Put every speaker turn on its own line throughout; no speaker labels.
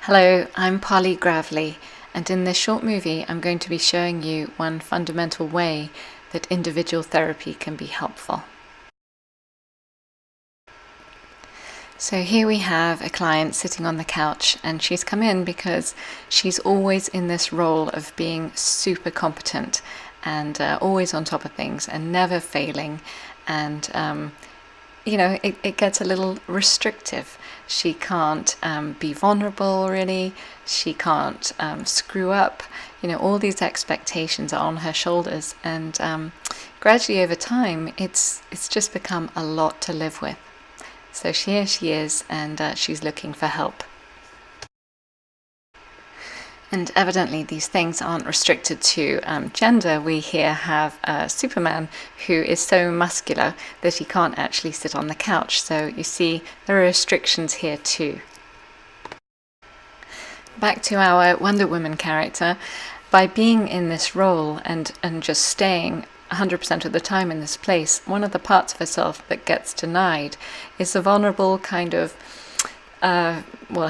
Hello, I'm Polly Gravely, and in this short movie I'm going to be showing you one fundamental way that individual therapy can be helpful. So here we have a client sitting on the couch, and she's come in because she's always in this role of being super competent and always on top of things and never failing, and it gets a little restrictive. She can't be vulnerable, really. She can't screw up. All these expectations are on her shoulders, and gradually over time, it's just become a lot to live with. So here she is, and she's looking for help. And evidently these things aren't restricted to gender. We here have Superman, who is so muscular that he can't actually sit on the couch. So you see there are restrictions here too. Back to our Wonder Woman character. By being in this role and just staying 100% of the time in this place, one of the parts of herself that gets denied is the vulnerable kind of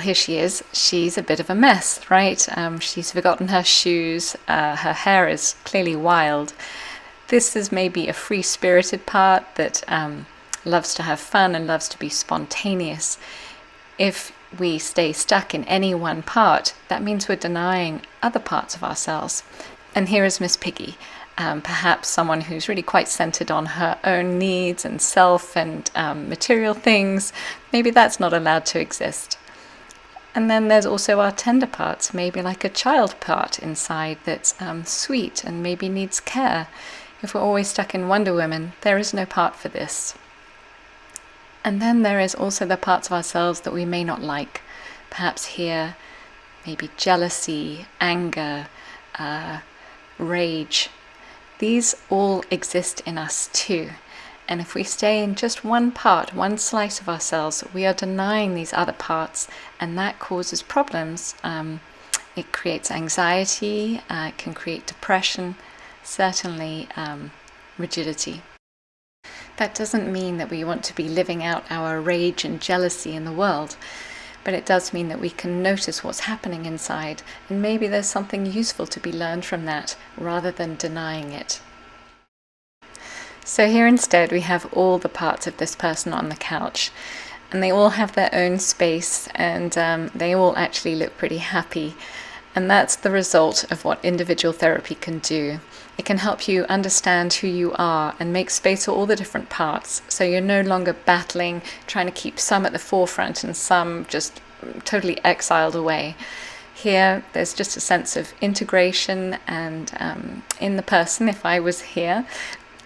here she is. She's a bit of a mess, right? She's forgotten her shoes. Her hair is clearly wild. This is maybe a free-spirited part that loves to have fun and loves to be spontaneous. If we stay stuck in any one part, that means we're denying other parts of ourselves. And here is Miss Piggy. Perhaps someone who's really quite centered on her own needs and self and material things. Maybe that's not allowed to exist. And then there's also our tender parts, maybe like a child part inside that's sweet and maybe needs care. If we're always stuck in Wonder Woman, there is no part for this. And then there is also the parts of ourselves that we may not like. Perhaps here, maybe jealousy, anger, rage. These all exist in us too. And if we stay in just one part, one slice of ourselves, we are denying these other parts, and that causes problems. It creates anxiety, it can create depression, certainly rigidity. That doesn't mean that we want to be living out our rage and jealousy in the world, but it does mean that we can notice what's happening inside, and maybe there's something useful to be learned from that, rather than denying it. So here instead we have all the parts of this person on the couch, and they all have their own space, and they all actually look pretty happy. And that's the result of what individual therapy can do. It can help you understand who you are and make space for all the different parts, so you're no longer battling, trying to keep some at the forefront and some just totally exiled away. Here, there's just a sense of integration, and in the person, if I was here,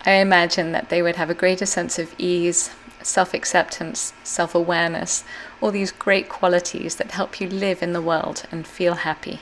I imagine that they would have a greater sense of ease, self-acceptance, self-awareness, all these great qualities that help you live in the world and feel happy.